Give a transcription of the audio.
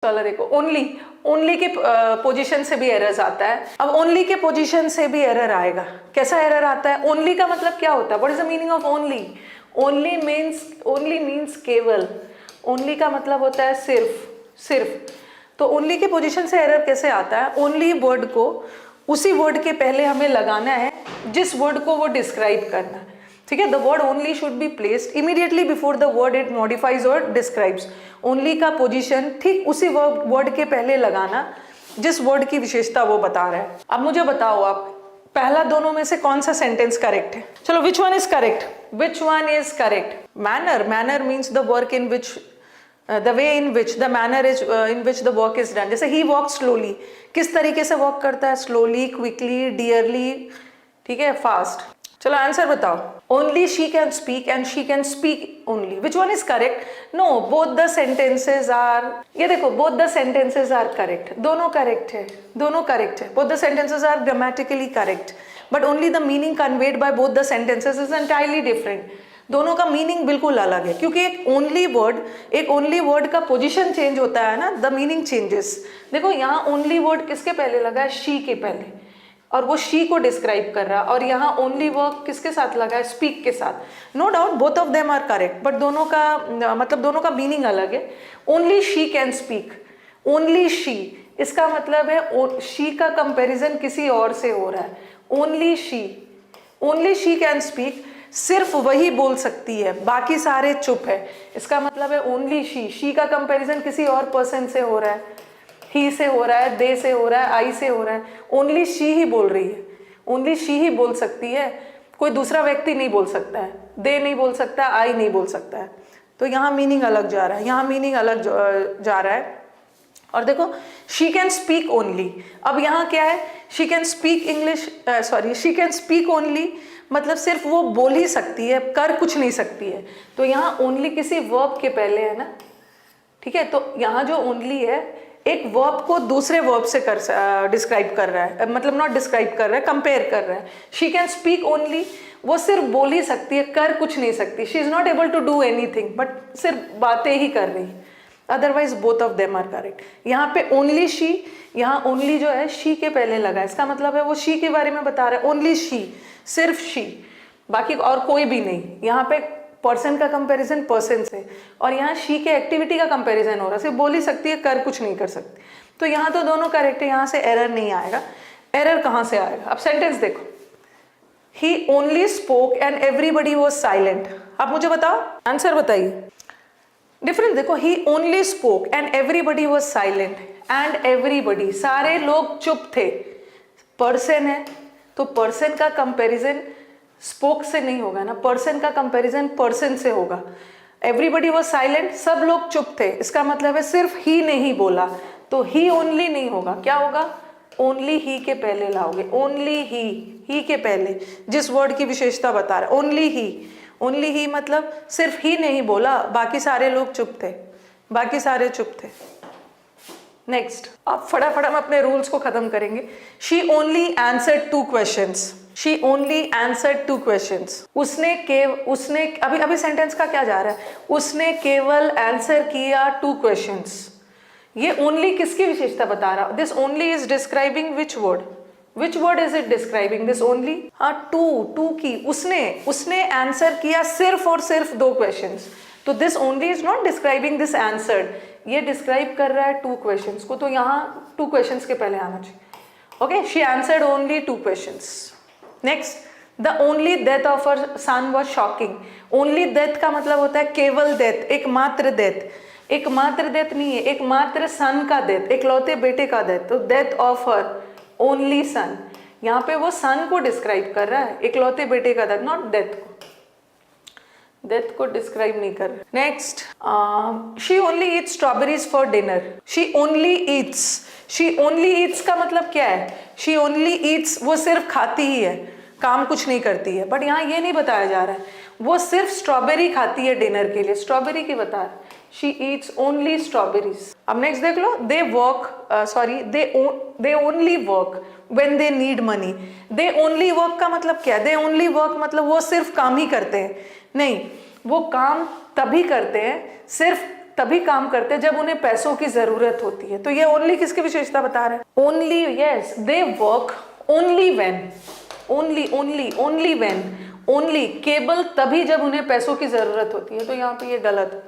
चलो देखो, ओनली के पोजीशन से भी एरर्स आता है। अब ओनली के पोजीशन से भी एरर आएगा। कैसा एरर आता है? ओनली का मतलब क्या होता है? What is the meaning of only? Only means केवल। ओनली का मतलब होता है सिर्फ। तो ओनली के पोजीशन से एरर कैसे आता है? ओनली वर्ड को उसी वर्ड के पहले हमें लगाना है जिस वर्ड को वो डिस्क्राइब करना है। ठीक है, the word only should be placed immediately before the word it modifies और डिस्क्राइब्स। ओनली का पोजीशन ठीक उसी वर्ड के पहले लगाना जिस वर्ड की विशेषता वो बता रहा है। अब मुझे बताओ आप, पहला दोनों में से कौन सा सेंटेंस करेक्ट है? चलो, विच one is correct? Which one is correct? Manner means the work in which, the way in which, the manner is in which the work is done. जैसे ही वॉक स्लोली, किस तरीके से वॉक करता है? Slowly, quickly, dearly, ठीक है, fast. चलो answer बताओ। Only she can speak and she can speak only. Which one is correct? No, both the sentences are, ये देखो, both the sentences are correct. दोनों करेक्ट है, दोनों करेक्ट है। Both the sentences are grammatically correct, but only the meaning conveyed by both the sentences is entirely different. दोनों का meaning बिल्कुल अलग है, क्योंकि एक ओनली वर्ड का पोजीशन चेंज होता है ना, द मीनिंग चेंजेस। देखो, यहाँ ओनली वर्ड किसके पहले लगा है? शी के पहले, और वो शी को डिस्क्राइब कर रहा है। और यहाँ ओनली वर्क किसके साथ लगा है? स्पीक के साथ। No doubt both of them are correct, but दोनों का मीनिंग अलग है। Only she can speak, only she, इसका मतलब है शी का कंपैरिजन किसी और से हो रहा है। ओनली शी कैन स्पीक, सिर्फ वही बोल सकती है, बाकी सारे चुप है। इसका मतलब है ओनली शी का कंपैरिजन किसी और पर्सन से हो रहा है, ही से हो रहा है, दे से हो रहा है, आई से हो रहा है। ओनली शी ही बोल रही है, ओनली शी ही बोल सकती है, कोई दूसरा व्यक्ति नहीं बोल सकता है। दे नहीं बोल सकता, आई नहीं बोल सकता है। तो यहाँ मीनिंग अलग जा रहा है, यहाँ मीनिंग अलग जा रहा है। और देखो, शी कैन स्पीक ओनली, अब यहाँ क्या है? She can speak she can speak only मतलब सिर्फ वो बोल ही सकती है, कर कुछ नहीं सकती है। तो यहाँ ओनली किसी वर्ब के पहले है ना, ठीक है। तो यहाँ जो ओनली है, एक वर्ब को दूसरे वर्ब से डिस्क्राइब कर रहा है, मतलब नॉट डिस्क्राइब कर रहा है, कंपेयर कर रहा है। शी कैन स्पीक ओनली, वो सिर्फ बोल ही सकती है, कर कुछ नहीं सकती। She is not able to do anything, but सिर्फ बातें ही कर रही है। Otherwise both of them are correct. यहाँ पे ओनली शी, यहाँ ओनली जो है शी के पहले लगा है, इसका मतलब है वो शी के बारे में बता रहा है। ओनली शी, सिर्फ शी, बाकी और कोई भी नहीं। यहाँ पे पर्सन का कंपैरिजन पर्सन से, और यहाँ शी के एक्टिविटी का कंपैरिजन हो रहा है, सिर्फ बोल ही सकती है, कर कुछ नहीं कर सकती। तो यहाँ तो दोनों करेक्ट है, यहाँ से एरर नहीं आएगा। एरर कहाँ से आएगा? अब सेंटेंस देखो, he only spoke and everybody was silent. आप मुझे बताओ, आंसर बताइए। डिफरेंस देखो, he only spoke and everybody was silent. And everybody, सारे लोग चुप थे। पर्सन है तो पर्सन का कंपैरिजन स्पोक से नहीं होगा ना, पर्सन का कंपैरिजन पर्सन से होगा। एवरीबडी वॉज साइलेंट, सब लोग चुप थे, इसका मतलब है सिर्फ ही ने ही बोला। तो ही ओनली नहीं होगा, क्या होगा? ओनली ही के पहले लाओगे। ओनली ही के पहले जिस वर्ड की विशेषता बता रहा है, ओनली ही मतलब सिर्फ ही नहीं बोला, बाकी सारे लोग चुप थे, बाकी सारे चुप थे। नेक्स्ट, अब फटाफट हम अपने रूल्स को खत्म करेंगे। She only answered 2 questions. She only answered 2 questions. उसने अभी सेंटेंस का क्या जा रहा है? उसने केवल आंसर किया 2 क्वेश्चंस। ये ओनली किसकी विशेषता बता रहा? This only is describing which word? Which word is it describing? This only, हाँ, टू की। उसने आंसर किया सिर्फ और सिर्फ 2 क्वेश्चंस। तो this only is not describing this answered, ये डिस्क्राइब कर रहा है 2 क्वेश्चंस को। तो यहाँ 2 क्वेश्चंस के पहले आना चाहिए। Okay, she answered only 2 questions. Next, the only death of her son was shocking. Only death का मतलब होता है केवल डेथ, एकमात्र डेथ। एकमात्र डेथ नहीं है, एकमात्र सन का डेथ, एकलौते बेटे का डेथ। तो death of her only son, यहाँ पे वो सन को डिस्क्राइब कर रहा है, एकलौते बेटे का डेथ, नॉट डेथ को डिस्क्राइब नहीं कर रहा। Next, she only Yeats strawberries for dinner. She only Yeats का मतलब क्या है? शी ओनली ईट्स, वो सिर्फ खाती ही है, काम कुछ नहीं करती है। बट यहाँ ये नहीं बताया जा रहा है, वो सिर्फ स्ट्रॉबेरी खाती है डिनर के लिए, स्ट्रॉबेरी की बता रहा है। She eats only strawberries. अब नेक्स्ट देख लो, they only work when they need money. They only work का मतलब क्या है? दे ओनली वर्क मतलब वो सिर्फ काम ही करते हैं, नहीं, वो काम तभी करते हैं सिर्फ तभी काम करते हैं जब उन्हें पैसों की जरूरत होती है। तो ये ओनली किसकी विशेषता बता रहा है? Only, yes, they work only when, only when, only केवल तभी जब उन्हें पैसों की जरूरत होती है। तो यहाँ पे ये गलत है।